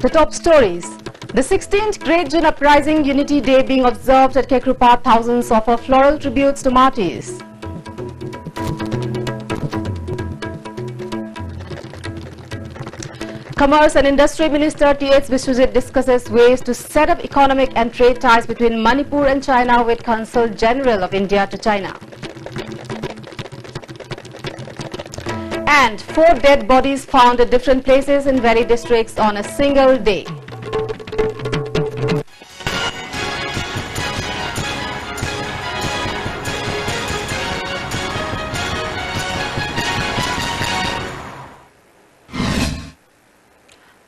The top stories. The 16th Great June Uprising Unity Day being observed at Kekrupat, thousands offer floral tributes to martyrs. Commerce and Industry Minister T.H. Biswajit discusses ways to set up economic and trade ties between Manipur and China with Consul General of India to China. And 4 dead bodies found at different places in various districts on a single day.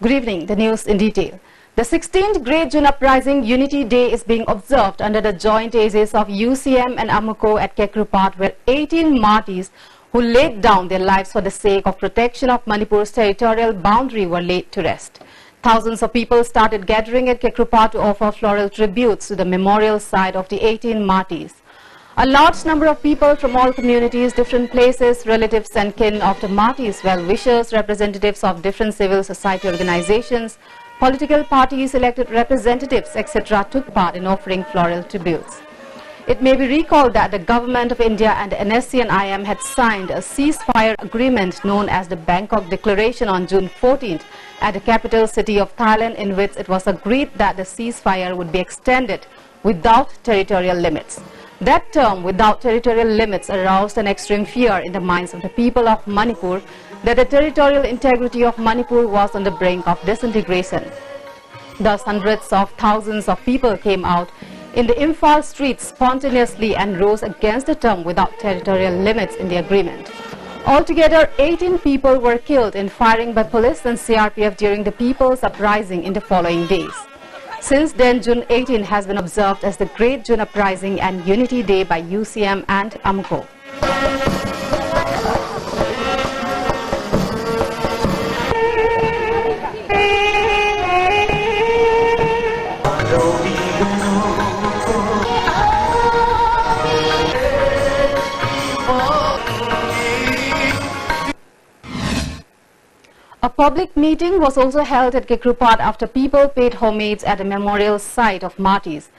Good evening, the news in detail. The 16th Great June Uprising Unity Day is being observed under the joint aegis of UCM and AMUCO at Kekrupat, where 18 martyrs who laid down their lives for the sake of protection of Manipur's territorial boundary were laid to rest. Thousands of people started gathering at Kekrupat to offer floral tributes to the memorial site of the 18 martyrs. A large number of people from all communities, different places, relatives and kin of the martyrs, well-wishers, representatives of different civil society organizations, political parties, elected representatives, etc. took part in offering floral tributes. It may be recalled that the Government of India and NSCN-IM had signed a ceasefire agreement known as the Bangkok Declaration on June 14th at the capital city of Thailand, in which it was agreed that the ceasefire would be extended without territorial limits. That term, without territorial limits, aroused an extreme fear in the minds of the people of Manipur that the territorial integrity of Manipur was on the brink of disintegration. Thus, hundreds of thousands of people came out in the Imphal streets spontaneously and rose against the term without territorial limits in the agreement. Altogether, 18 people were killed in firing by police and CRPF during the People's Uprising in the following days. Since then, June 18 has been observed as the Great June Uprising and Unity Day by UCM and AMUCO. A public meeting was also held at Kekrupat after people paid homage at the memorial site of martyrs.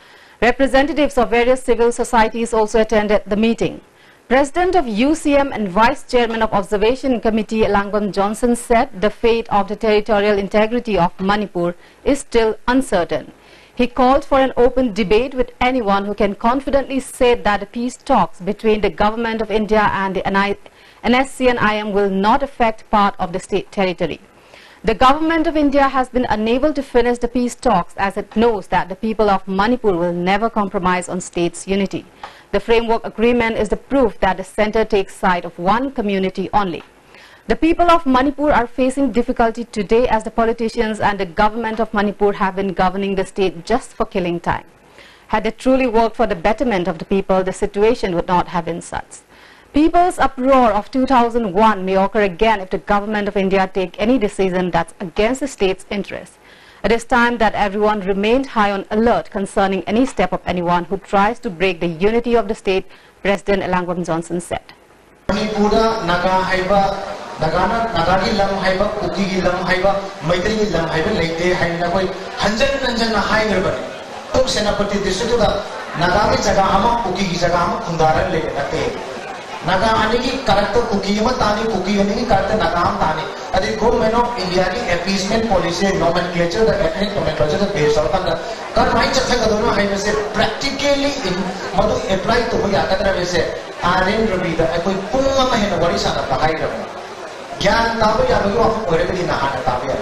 Representatives of various civil societies also attended the meeting. President of UCM and Vice Chairman of Observation Committee Langbam Johnson said the fate of the territorial integrity of Manipur is still uncertain. He called for an open debate with anyone who can confidently say that the peace talks between the Government of India and the NSCN-IM will not affect part of the state territory. The Government of India has been unable to finish the peace talks as it knows that the people of Manipur will never compromise on state's unity. The framework agreement is the proof that the centre takes side of one community only. The people of Manipur are facing difficulty today as the politicians and the Government of Manipur have been governing the state just for killing time. Had they truly worked for the betterment of the people, the situation would not have been such. People's uproar of 2001 may occur again if the Government of India take any decision that's against the state's interests. It is time that everyone remained high on alert concerning any step of anyone who tries to break the unity of the state, President Langbam Johnson said. Naga aniki character cookie ma tani cookie aniki character nagam tani. Adi government of India ki appeasement policy nomenclature the ethnic nomenclature the base or kanda. Kar mai chatha kadona hai wese practically in madu apply to hoya kadra wese Aren Rabi the koi punga ma hena wari sana bahai rabi. Gyan tabu ya bagu apu ore kadi nahana tabu ya.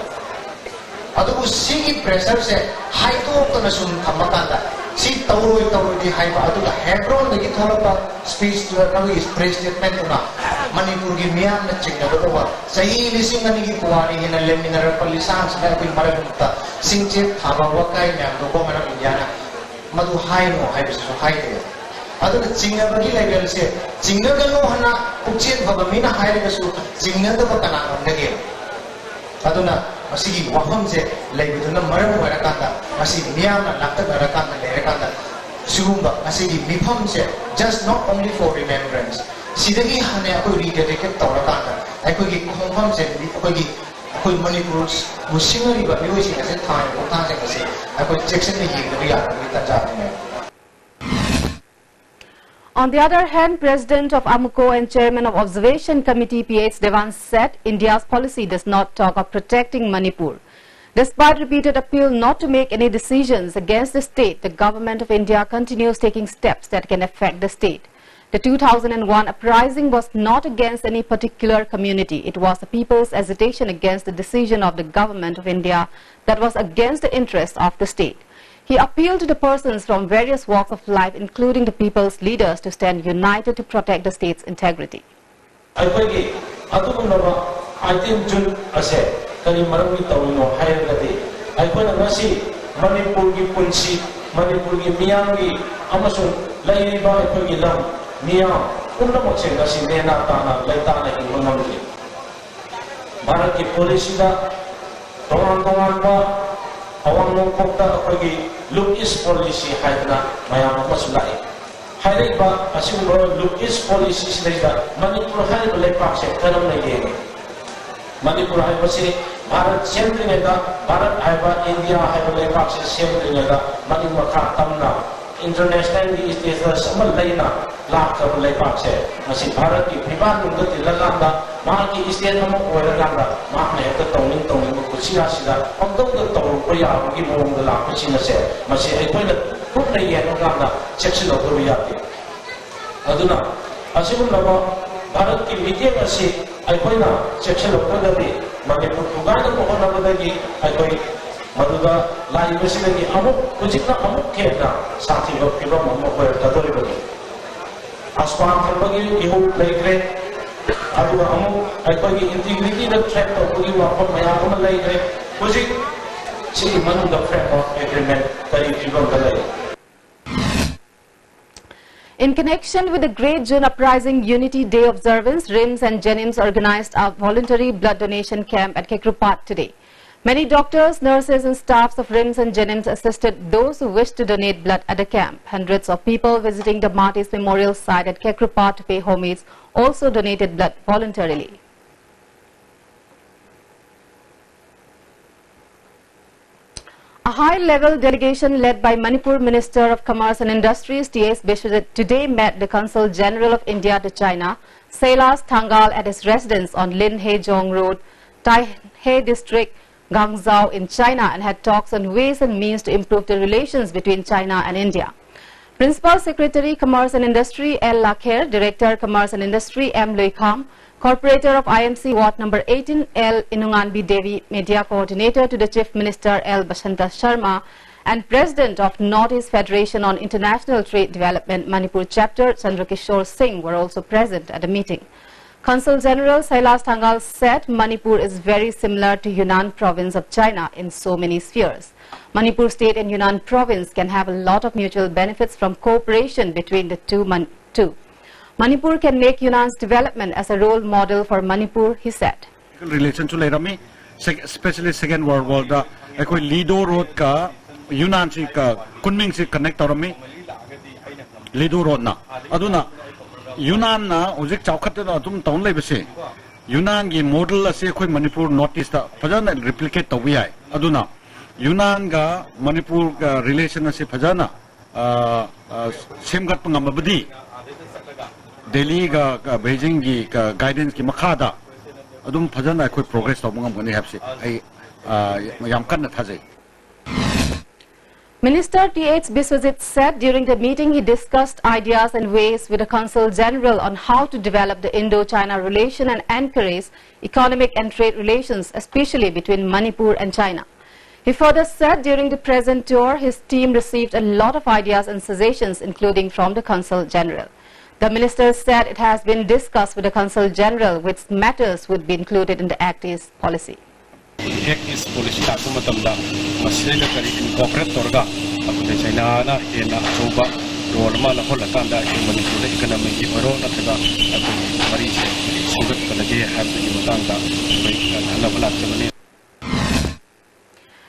Adu usi pressure se high to na sun thamakanda. Si tauroi di haiba adu la Hebron lagi thola pa speech to na speech statement na Manipur gi miyam na chingna do wa sahi lising ani gi kuwani hina leminar palisan sa ko mara gutta singche thaba wa kai nyam do ko mana indiana madu hai no hai so hai de adu chingna bagi level se chingna ga no hana puchet bhabamina hai ga su chingna do kana ngage aduna masigi waham se leibuduna maram wara kanda masigi miyamna lakta gara kanda lere kanda sugumba masigi mifam se just not only for remembrance sidagi hane akoi rededicate tawra kanda akoi gi khomfam se akoi gi ꯑꯩꯈꯣꯏ ꯃꯅꯤꯄꯨꯔ ꯁꯤꯡꯅꯔꯤꯕ ꯃꯤꯑꯣꯏꯁꯤꯡ ꯑꯁꯤ ꯊꯥꯡꯒꯤ ꯈꯣꯡꯊꯥꯡꯁꯤꯡ ꯑꯁꯤ ꯑꯩꯈꯣꯏ ꯆꯦꯛꯁꯤꯟꯅ ꯌꯦꯡꯗꯕ ꯌꯥꯗꯕꯒꯤ ꯇꯥꯟꯖꯥꯅꯤ꯫ On the other hand, President of AMUCO and Chairman of Observation Committee P.H. Devan said India's policy does not talk of protecting Manipur. Despite repeated appeal not to make any decisions against the state, the government of India continues taking steps that can affect the state. The 2001 uprising was not against any particular community. It was the people's agitation against the decision of the government of India that was against the interests of the state. He appealed to the persons from various walks of life, including the people's leaders, to stand united to protect the state's integrity. Awang Mokta Ogi look is policy Haidna, Mayama Masulai. Haiba, Asumbo, look is policy later, Manipur Haib Lepax, Kanam Manipur Haibasi, Bharat Sembrinega, Bharat Haiba, India Haib Lepax, Sembrinega, Manimaka Tamna. Internationally is the summer Lena, Lak of Lepax, Masi Bharat, Pivan, Laganda, Maki is the Namo or Laganda, Mahne, the Toning Toning, Kuchia Sida, although the Toruya, give home the Lapachina said, Masi, I pointed, put the Yanoganda, section of the Riati. Aduna, Asimu Lama, Bharat ki Vidya Masi, I point out, section of the day, Manipur Pugana Pohanabadi, I point. Maduda lai basically amuk kujikna amuk kena sathi lo piba amuk ko tadori bagi aspan thambagi ihu laigre aduga amuk aipagi integrity the threat of bagi wapam maya ko laigre kujik si manu the threat of agreement kari piba galai. In connection with the Great June Uprising Unity Day observance, RIMS and Jenims organized a voluntary blood donation camp at Kekrupat today. Many doctors, nurses and staffs of RIMS and Jenims assisted those who wished to donate blood at the camp. Hundreds of people visiting the Martyrs Memorial site at Kekrupat to pay homage also donated blood voluntarily. A high-level delegation led by Manipur Minister of Commerce and Industries T.S. Biswajit today met the Consul General of India to China, Sailas Thangal, at his residence on Lin Hejong Road, Taipei District, Guangzhou in China, and had talks on ways and means to improve the relations between China and India. Principal Secretary Commerce and Industry L. Lakher, Director Commerce and Industry M. Loikham, Corporator of IMC Ward number 18 L. Inunganbi Devi, Media Coordinator to the Chief Minister L. Bashanta Sharma, and President of Northeast Federation on International Trade Development Manipur Chapter Chandrakishore Singh were also present at the meeting. Consul General Sailas Thangal said Manipur is very similar to Yunnan province of China in so many spheres. Manipur state and Yunnan province can have a lot of mutual benefits from cooperation between the two. Manipur can make Yunnan's development as a role model for Manipur, he said. Relation to Lerami, especially Second World War, the Lido Road ka Yunnan ka Kunming si connect orami Lido Road na. Aduna Yunnan na ujik chawkhat na tum taun lai bese. Yunnan ki model ase koi Manipur Northeast ta phajana replicate tawi hai. Aduna Yunnan ga Manipur ka relation ase phajana semgat pangamabadi Delhi ga Beijing ki guidance ki makhada adum phajana koi progress tawngam gani hapse ai yam kan na thajai. Minister T.H. Biswajit said during the meeting he discussed ideas and ways with the Consul General on how to develop the Indo-China relation and encourage economic and trade relations, especially between Manipur and China. He further said during the present tour his team received a lot of ideas and suggestions, including from the Consul General. The minister said it has been discussed with the Consul General which matters would be included in the Act East policy. Act East policy ta kuma tamda masila kari incorporate torga apne China na ena choba role ma la hola tanda Manipur economic ki baro na taga apne mari sugat kalage have the tanda na bala chamane.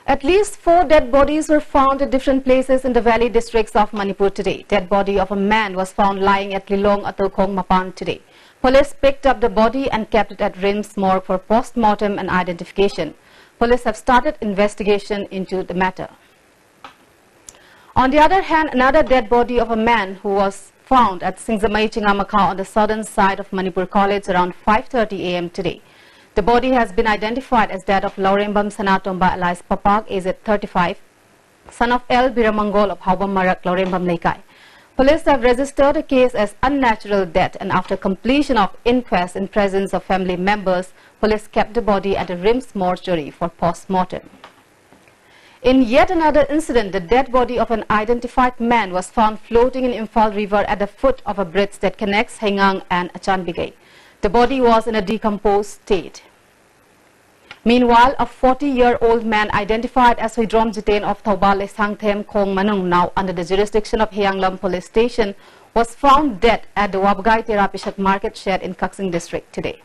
At least 4 dead bodies were found at different places in the valley districts of Manipur today. Dead body of a man was found lying at Lilong Atokong Mapan today. Police picked up the body and kept it at RIMS morgue for post-mortem and identification. Police have started investigation into the matter. On the other hand, another dead body of a man who was found at Singzamai Chingamakha on the southern side of Manipur College around 5:30 a.m. today. The body has been identified as that of Laurembam Sanatomba alias Papak, aged 35, son of L. Biramangol of Haubam Marak, Laurembam Laikai. Police have registered a case as unnatural death, and after completion of inquest in presence of family members, police kept the body at the RIMS mortuary for post-mortem. In yet another incident, the dead body of an identified man was found floating in Imphal River at the foot of a bridge that connects Hengang and Achanbigay. The body was in a decomposed state. Meanwhile, a 40-year-old man identified as Huidrom Jiten of Taubal Sangthem Kong Manung, now under the jurisdiction of Heanglam Police Station, was found dead at the Wabgai Terapishat market shed in Kaksing district today.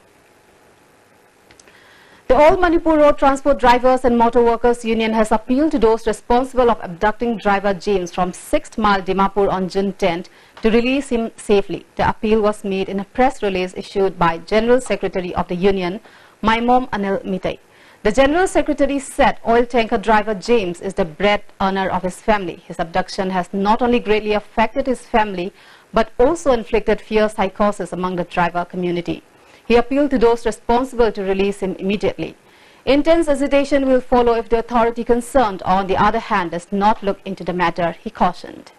The All Manipur Road Transport Drivers and Motor Workers Union has appealed to those responsible of abducting driver James from 6th Mile Dimapur on June 10th to release him safely. The appeal was made in a press release issued by General Secretary of the Union, Maimom Anil Mitay. The General Secretary said oil tanker driver James is the bread earner of his family. His abduction has not only greatly affected his family, but also inflicted fierce psychosis among the driver community. He appealed to those responsible to release him immediately. Intense hesitation will follow if the authority concerned, on the other hand, does not look into the matter, he cautioned.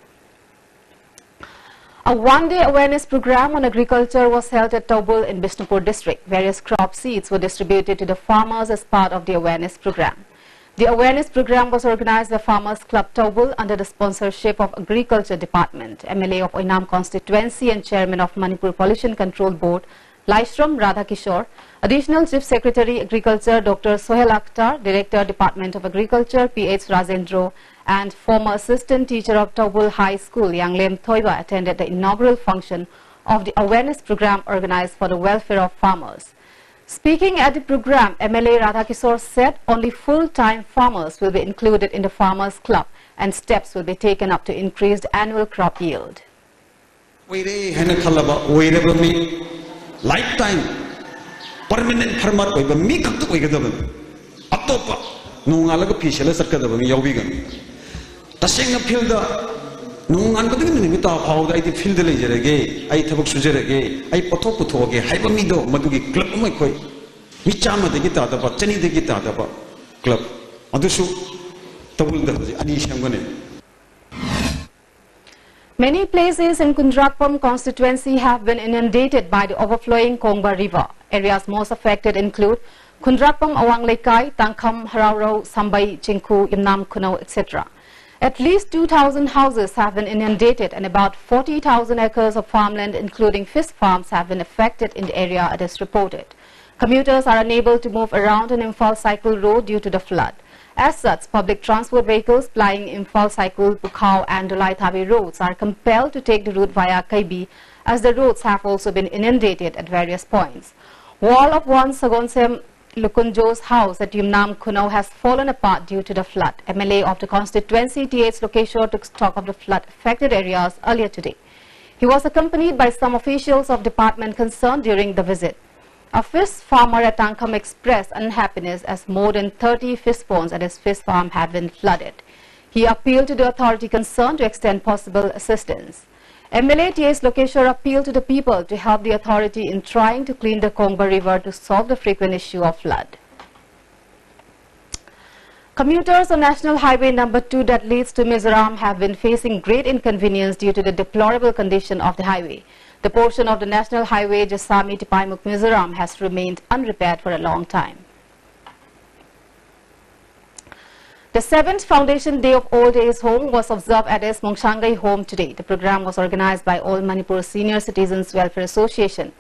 A one-day awareness program on agriculture was held at Taubul in Bishnupur district. Various crop seeds were distributed to the farmers as part of the awareness program. The awareness program was organized by Farmers Club Taubul under the sponsorship of Agriculture Department. MLA of Oinam constituency and Chairman of Manipur Pollution Control Board, Laishram Radhakishore, Additional Chief Secretary Agriculture Dr. Sohel Akhtar, Director Department of Agriculture P.H. Rajendro, and former assistant teacher of Taubul High School Yanglem Thoiba attended the inaugural function of the awareness program organized for the welfare of farmers. Speaking at the program, MLA Radhakishore said only full-time farmers will be included in the Farmers Club and steps will be taken up to increase the annual crop yield. Lifetime permanent farmer oiba mi khakta oigadaban atopa nungalaga phishela sarkadabami yawbigan tasenga field da nungan badigi nimita phawda ai field le jerege ai thabak sujerege ai pothok puthoge haiba mi do madugi club mai khoi mi chama de gita da ba chani de gita da ba club adusu tabul da ani shamgane. Many places in Kundrakpam constituency have been inundated by the overflowing Kongba River. Areas most affected include Kundrakpam, Awang Laikai, Tangkham, Harauro, Sambai, Chinku, Yamnam, Kuno, etc. At least 2,000 houses have been inundated and about 40,000 acres of farmland including fish farms have been affected in the area, it is reported. Commuters are unable to move around an Imphal cycle road due to the flood. As such, public transport vehicles plying Imphal cycle, Bukhao and Dolai Thabi roads are compelled to take the route via Kaibi, as the roads have also been inundated at various points. Wall of one Sagonsem Lukunjo's house at Yumnam Kuno has fallen apart due to the flood. MLA of the constituency T.H. Lokeshwar took stock of the flood affected areas earlier today. He was accompanied by some officials of department concerned during the visit. A fish farmer at Tangkham expressed unhappiness as more than 30 fish ponds at his fish farm have been flooded. He appealed to the authority concerned to extend possible assistance. MLA T.S. Lokeshwar appealed to the people to help the authority in trying to clean the Kongba River to solve the frequent issue of flood. Commuters on National Highway number 2 that leads to Mizoram have been facing great inconvenience due to the deplorable condition of the highway. The portion of the National Highway Jasami to Paimuk, Mizoram has remained unrepaired for a long time. The 7th Foundation Day of Old Age Home was observed at S. Mongshangai Home today. The program was organized by All Manipur Senior Citizens Welfare Association.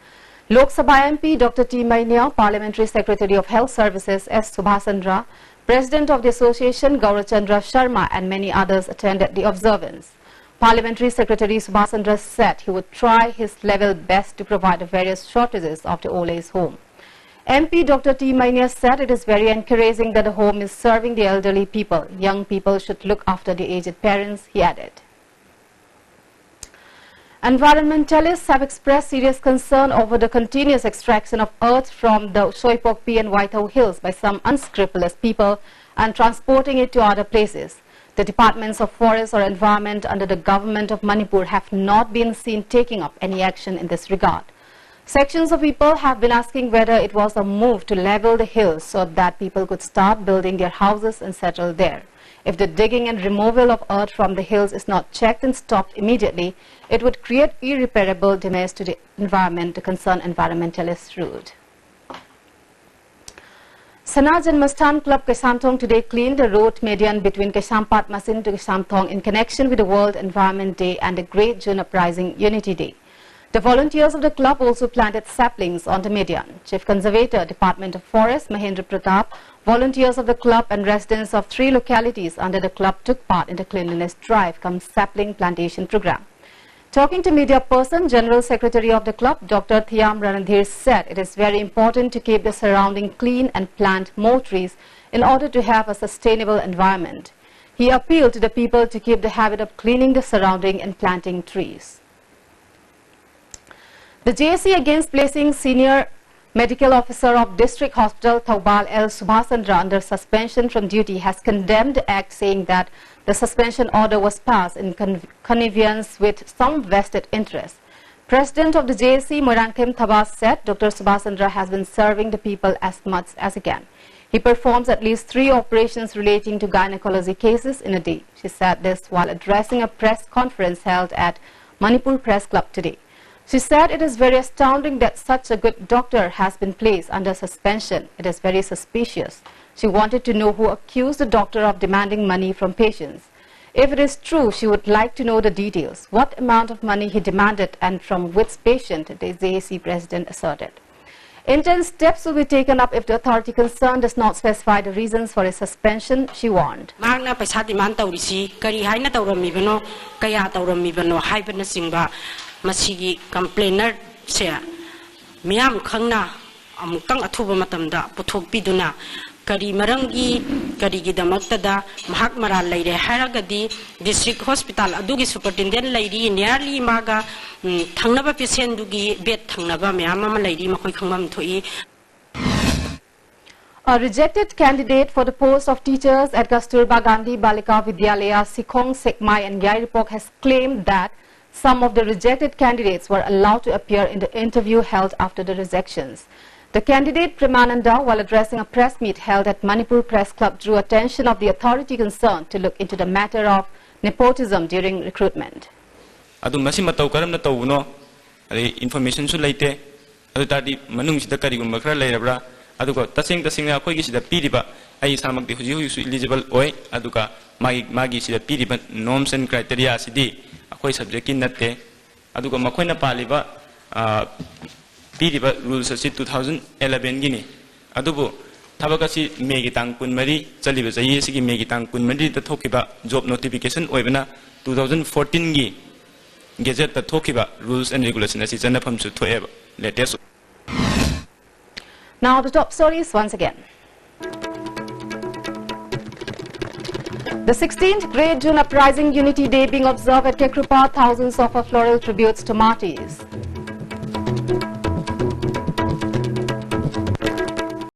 Lok Sabha MP Dr. T. Mainia, Parliamentary Secretary of Health Services S. Subhasandra, President of the Association Gaurachandra Sharma and many others attended the observance. Parliamentary Secretary Subhasandra said he would try his level best to provide the various shortages of the old age home. MP Dr. T. Mainia said it is very encouraging that the home is serving the elderly people. Young people should look after the aged parents, he added. Environmentalists have expressed serious concern over the continuous extraction of earth from the Shoipokpi and Waithau hills by some unscrupulous people and transporting it to other places. The departments of forest or environment under the government of Manipur have not been seen taking up any action in this regard. Sections of people have been asking whether it was a move to level the hills so that people could start building their houses and settle there. If the digging and removal of earth from the hills is not checked and stopped immediately, it would create irreparable damage to the environment, the concerned environmentalists ruled. Sana Janmasthan Club Kesamthong today cleaned the road median between Kesampat Masin to Kesamthong in connection with the World Environment Day and the Great June Uprising Unity Day. The volunteers of the club also planted saplings on the median. Chief Conservator, Department of Forest, Mahendra Pratap, volunteers of the club and residents of 3 localities under the club took part in the cleanliness drive cum sapling plantation program. Talking to media person, General Secretary of the club, Dr. Thiam Ranadhir said it is very important to keep the surrounding clean and plant more trees in order to have a sustainable environment. He appealed to the people to keep the habit of cleaning the surrounding and planting trees. The JSC against placing Senior Medical Officer of District Hospital Thoubal L. Subhasandra under suspension from duty has condemned the act, saying that the suspension order was passed in connivance with some vested interests. President of the JSC, Moirangkem Thabas, said Dr. Subhasandra has been serving the people as much as he can. He performs at least 3 operations relating to gynecology cases in a day. She said this while addressing a press conference held at Manipur Press Club today. She said it is very astounding that such a good doctor has been placed under suspension. It is very suspicious. She wanted to know who accused the doctor of demanding money from patients. If it is true, she would like to know the details, what amount of money he demanded and from which patient, the JAC president asserted. Intense steps will be taken up if the authority concerned does not specify the reasons for his suspension, she warned. Masigi complainer se miyam khangna amutang athuba matamda puthok piduna kari marangi kari gi damakta da mahak mara leire haragadi district hospital adugi superintendent leiri nearly maga thangnaba patient dugi bed thangnaba miyam ma leiri makoi khangmam thoi. A rejected candidate for the post of teachers at Kasturba Gandhi Balika Vidyalaya Sikhong Sekmai and Yairipok has claimed that some of the rejected candidates were allowed to appear in the interview held after the rejections. The candidate Premananda, while addressing a press meet held at Manipur Press Club, drew attention of the authority concerned to look into the matter of nepotism during recruitment. Information su laite adu tadi manung sida kari gumba khara lairabra aduga taseng akhoi gi sida piriba ai samak de huji huji eligible oi aduga magi sida piriba norms and criteria sidi akhoi subject ki natte aduga makhoi na paliba piriba rules asi 2011 gini adubu thabaka si megi tang kun mari chaliba jai si gi megi tang kun mari ta thokiba job notification oibana 2014 gi Gazette the Tokiba rules and regulations as it's an to latest. Now the top stories once again. The 16th Great June Uprising Unity Day being observed at Kekrupa, thousands of floral tributes to martyrs.